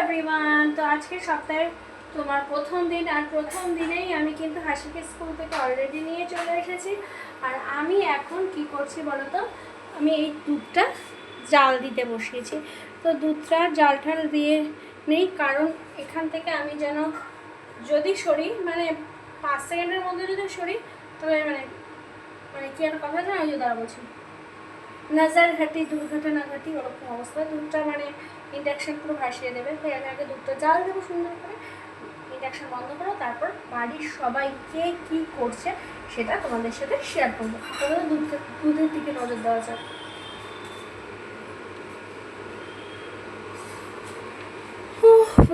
Everyone. তো আজকে সপ্তাহের তোমার প্রথম দিন, আর প্রথম দিনেই আমি কিন্তু হাসিকে স্কুল থেকে অলরেডি নিয়ে চলে এসেছি। আর আমি এখন কি করছি বলো তো, আমি এই দুধটা জাল দিতে বসিয়েছি। তো দুধটা জাল ঠাল দিয়ে নেই, কারণ এখান থেকে আমি যেন যদি সরি মানে 5 সেকেন্ডের মধ্যে যদি সরি তবে মানে মানে কি একটা কথা আছে না, ওই যে দ্বারা বলছি নজর ঘাটি দুর্ঘটনা ঘাটি, ওরকম অবস্থা। দুধটা মানে ইন্ডাকশান পুরো ভাসিয়ে দেবে। তাই আমি আগে দুধটা জাল দেবো সুন্দর করে, ইন্ডাকশান বন্ধ করো, তারপর বাড়ির সবাই কে কী করছে সেটা তোমাদের সাথে শেয়ার করবো। তাহলে দুধের দিকে নজর দেওয়া যায়।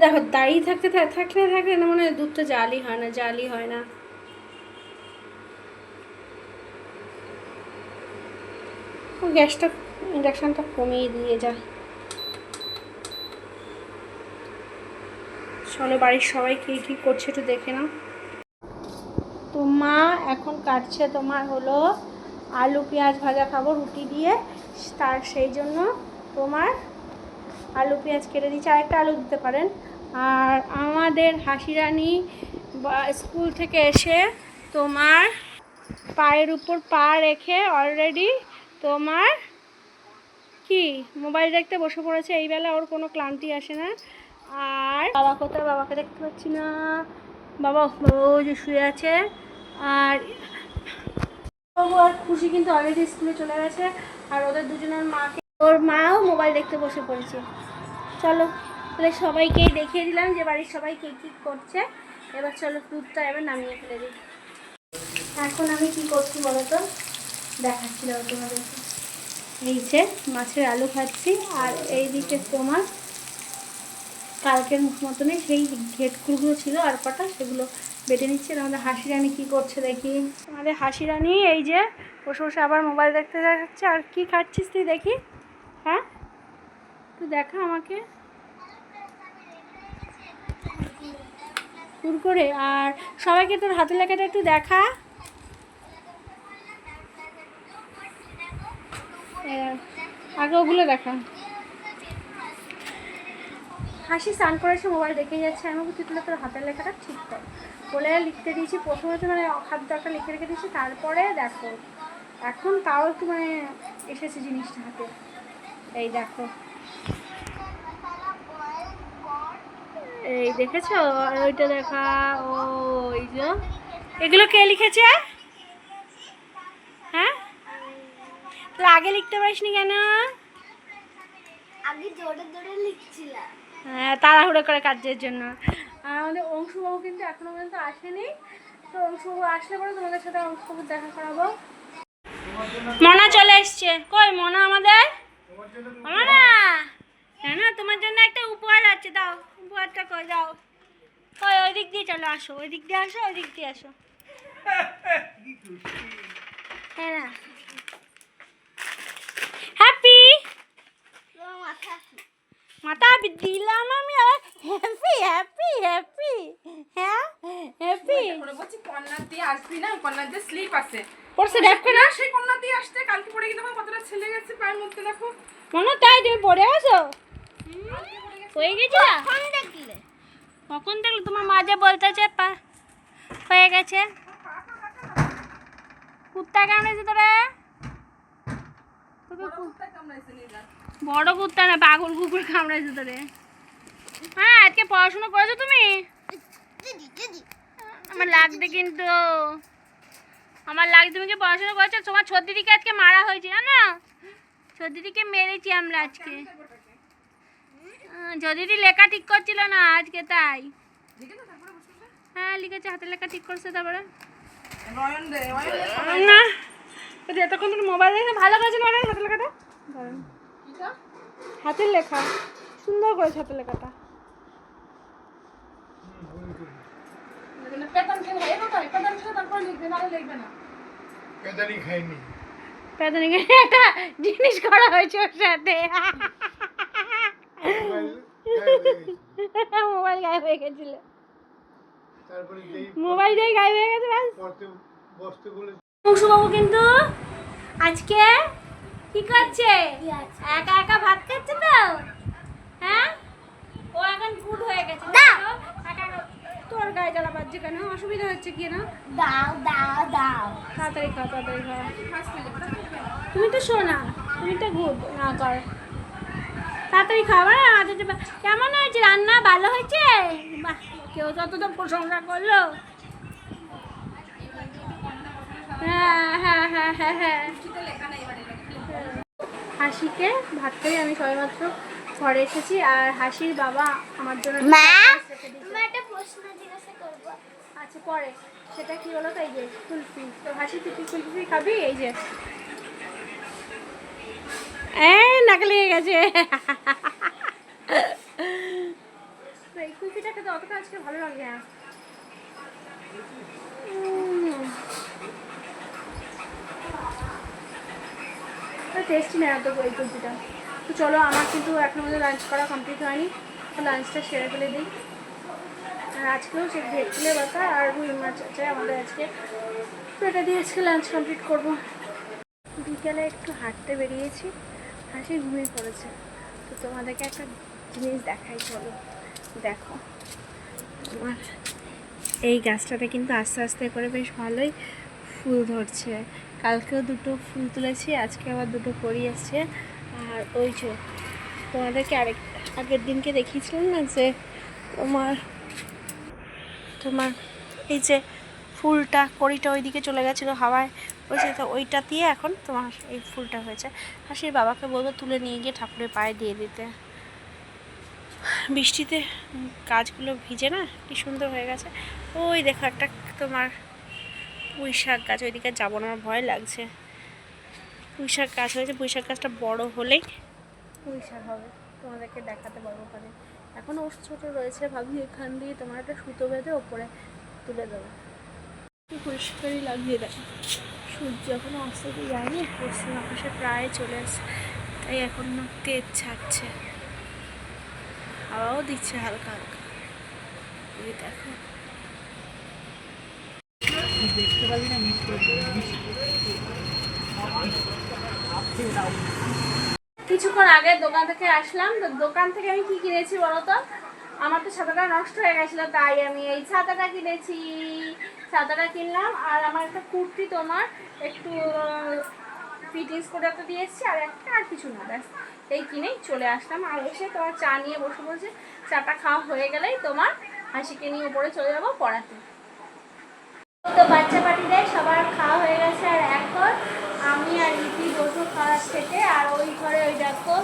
দেখো দাঁড়িয়ে থাকলে না মনে হয় দুধটা জালই হয় না। গ্যাসটা ইন্ডাকশানটা কমিয়ে দিয়ে যায়। চলো বাড়ির সবাই কী করছে একটু দেখে নাও। তো মা এখন কাটছে তোমার হলো আলু পেঁয়াজ ভাজা খাবো রুটি দিয়ে, তার সেই জন্য তোমার আলু পেঁয়াজ কেটে দিচ্ছে, আরেকটা আলু দিতে পারেন। আর আমাদের হাসিরানি স্কুল থেকে এসে তোমার পায়ের উপর পা রেখে অলরেডি তোমার কি মোবাইল দেখতে বসে পড়েছে। এই বেলা ওর কোনো ক্লান্তি আসে না। আর বাবা কোথায়, বাবাকে দেখতে পাচ্ছি না। বাবা ওই যে শুয়ে আছে। আর বাবু আর খুশি কিন্তু অলরেডি স্কুলে চলে গেছে, আর ওদের দুজনের মাকে, ওর মাও মোবাইল দেখতে বসে পড়েছে। চলো তাহলে সবাইকেই দেখিয়ে দিলাম যে বাড়ির সবাই কে কী করছে। এবার চলো দুধটা এবার নামিয়ে ফেলে দিই। এখন আমি কি করছি বলো তো, দেখাচ্ছিলাম তোমাদেরকে। এই যে মাছের আলু খাচ্ছি, আর এইদিকে তোমার কালকের মতনই সেই ঘেটকুলগুলো ছিল আর কটা, সেগুলো বেটে নিচ্ছে। আমাদের হাসিরানি কী করছে দেখি। আমাদের হাসিরানি এই যে বসে বসে আবার মোবাইল দেখতে যাচ্ছে। আর কি খাচ্ছিস তুই দেখি? হ্যাঁ তুই দেখা আমাকে কুরকুরে। আর সবাইকে তোর হাতের লেখাটা একটু দেখা। আগে ওগুলো দেখা। হাসি স্নান করেছে, মোবাইল দেখে যাচ্ছে। আমি বলছি তুলে তোর হাতের লেখাটা ঠিক কর বলে লিখতে দিয়েছি। প্রথমে তো মানে হাতটা একটা লিখে রেখে দিয়েছি, তারপরে দেখো এখন তাও একটু মানে এসেছে জিনিসটা হাতে। এই দেখো, এই দেখেছো? আর ওইটা দেখা, ও এই যে এগুলো কে লিখেছে? হ্যাঁ তাহলে আগে লিখতে পারিসনি কেন? আগে জোরে জোরে লিখছিলাম। হ্যাঁ তাড়াহুড়ো করে কাজের জন্য। আর আমাদের অংশুবাবু কিন্তু এখনো পর্যন্ত আসেনি। তো অংশুবাবু আসলে পরে তোমাদের সাথে অংশুবাবুর দেখা করাবো। মনা চলে এসছে। কই মনা আমাদের? মনা কেন তোমার জন্য একটা উপহার আছে, দাও উপহারটা কই দাও। কই ওই দিক দিয়ে চলো, আসো ওই দিক দিয়ে আসো, ওই দিক দিয়ে আসো। হ্যাঁ হ্যাপি মাথা দিলাম আমি। হ্যাপি হ্যাপি হ্যাপি হ্যাঁ হ্যাপি বলছি কন্যা দিয়ে আসবি না, কন্যা দিয়ে স্লিপ আছে পড়ছে দেখো না, সেই কন্যা দিয়ে আসতে কালকে পড়ে গিয়ে দেখো কতটা ছেলে গেছে পায়ের মধ্যে। দেখো মনে তাই তুমি পড়ে গেছো, হয়ে গেছে। কখন দেখলে তোমার মা যে বলতেছে হয়ে গেছে। কুত্তা কামড়েছে তোরে? বড় কুত্তা না, পাগল কুকুর কামড়েছে তোরে। হ্যাঁ আজকে পড়াশোনা করেছো তুমি? আমার লাগবে কিন্তু, আমার লাগবে। তুমি কি পড়াশোনা করেছো? তোমার ছোটদিদিকে আজকে মারা হয়েছে জানো? ছোটদিদিকে মেরেছি আমরা আজকে। ছোটদিদি লেখা ঠিক করছিল না আজকে, তাই। হ্যাঁ লিখেছে, হাতের লেখা ঠিক করছে। তারপরে না এতক্ষণ তুমি মোবাইল দেখে ভালো করেছে মানে হাতের লেখাটা, হাতের লেখা সুন্দর করেছে হাতের লেখাটা। পেদানি একটা জিনিস করা হয়েছে ওর সাথে। মোবাইল গায়েব হয়ে গেছিল, মোবাইল দিয়ে গায়েব হয়ে গেছে। অংশুবাবু কিন্তু আজকে কি করছে? একা একা ভাত খাচ্ছে তো। হ্যাঁ ও এখন গলায় জ্বালা বাজছে কেন? অসুবিধা হচ্ছে কি না? দাও দাও দাও। তাড়াতাড়ি খাও, তাড়াতাড়ি খাও। ফার্স্ট হয়ে যাবে তারপরে খাবে। তুমি তো শোনা, তুমি তো গুড না কর। তাড়াতাড়ি খাবার কেমন হয়েছে রান্না? ভালো হয়েছে? বাহ, কেউ যত তো প্রশংসা করলো। হ্যাঁ হ্যাঁ হ্যাঁ হ্যাঁ হ্যাঁ। কিছুতে লেখা নেই এবারে হাসিকে ভাত খাই আমি সবেমাত্র ঘরে এসেছি, আর হাসির বাবা আমার জন্য মা রেখে দিয়েছে। আমি একটা প্রশ্ন জিজ্ঞাসা করবো। আচ্ছা পরে, সেটা কি বলো তো? এই যে কুলফি, তো হাসি তুই কি কুলফি খাবি? এই যে নাকে লেগে গেছে। এই কুলফিটা খেতে অতটা আজকে ভালো লাগে না। টেস্টি না এত এই কুলফিটা। তো চলো, আমার কিন্তু এখনো মধ্যে লাঞ্চ করা কমপ্লিট হয়নি, তো লাঞ্চটা সেরে ফেলে দিই। আর আজকেও সে ভেটকিলে বাতা আর রুই মাছ আছে আমাদের আজকে, তো এটা দিয়ে আজকে লাঞ্চ কমপ্লিট করবো। বিকেলে একটু হাঁটতে বেরিয়েছি, হাসি ঘুমিয়ে পড়েছে। তো তোমাদেরকে একটা জিনিস দেখাই, চলো দেখো। তোমার এই গাছটাতে কিন্তু আস্তে আস্তে করে বেশ ভালোই ফুল ধরছে। কালকেও দুটো ফুল তুলেছি, আজকে আবার দুটো কড়ি আসছে। আর ওই যে তোমাদেরকে আগের দিনকে দেখিয়েছিলাম না যে তোমার তোমার এই যে ফুলটা কড়িটা ওইদিকে চলে গেছিলো হাওয়ায়, বলছে তো ওইটা দিয়ে এখন তোমার এই ফুলটা হয়েছে। আর সেই বাবাকে বলবো তুলে নিয়ে গিয়ে ঠাকুরের পায়ে দিয়ে দিতে। বৃষ্টিতে গাছগুলো ভিজে না, কি সুন্দর হয়ে গেছে। ওই দেখো একটা তোমার পুঁই শাক গাছ, ওইদিকে যাবো না, আমার ভয় লাগছে। পুঁই শাক গাছ হয়েছে, পুঁই শাক গাছটা বড় হলেই পুঁই শাক হবে, তোমাদেরকে দেখাতে পারবো ওখানে। এখন ওর ছোটো রয়েছে, ভাবি এখান দিয়ে তোমার একটা সুতো বেঁধে ওপরে তুলে দেবো। পরিষ্কারই লাগিয়ে দেখো, সূর্য এখনো অস্ত যায়নি, পশ্চিম আকাশে প্রায় চলে আসে, তাই এখন না তেজ ছাড়ছে, হাওয়াও দিচ্ছে হালকা হালকা। এই দেখো কিছুক্ষণ আগে দোকান থেকে আসলাম, তো দোকান থেকে আমি কি কিনেছি বলো তো? আমার তো ছাতাটা নষ্ট হয়ে গেছিলো, তাই আমি এই ছাতাটা কিনেছি। ছাতাটা কিনলাম, আর আমার একটা কুর্তি তোমার একটু ফিটিংস করে একটা দিয়ে এসেছি, আর একটা আর কিছু না, ব্যাস এই কিনেই চলে আসলাম। আর এসে তোমার চা নিয়ে বসে বসে, চাটা খাওয়া হয়ে গেলেই তোমার হাসিকে নিয়ে উপরে চলে যাবো পড়াতে। তো বাচ্চা পার্টিদের সবার খাওয়া হয়ে গেছে, আর এখন আমি আর রীতি বসে খাওয়ার থেকে, আর ওই ঘরে ওই দেখো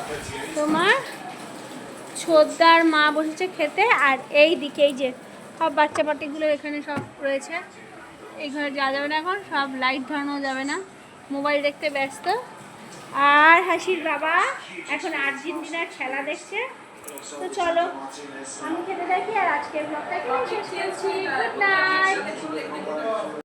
তোমার ছোদ্দার মা বসেছে খেতে, আর এই দিকে এই যে সব বাচ্চা পার্টিগুলো এখানে সব রয়েছে। এই ঘরে যাওয়া যাবে না, এখন সব লাইট ধরানো যাবে না, মোবাইল দেখতে ব্যস্ত। আর হাসির বাবা এখন আর্জেন্টিনার খেলা দেখছে। তো চলো আমি খেতে থাকি, আর আজকের ব্লগটা এখানে শেষ করছি। Good night.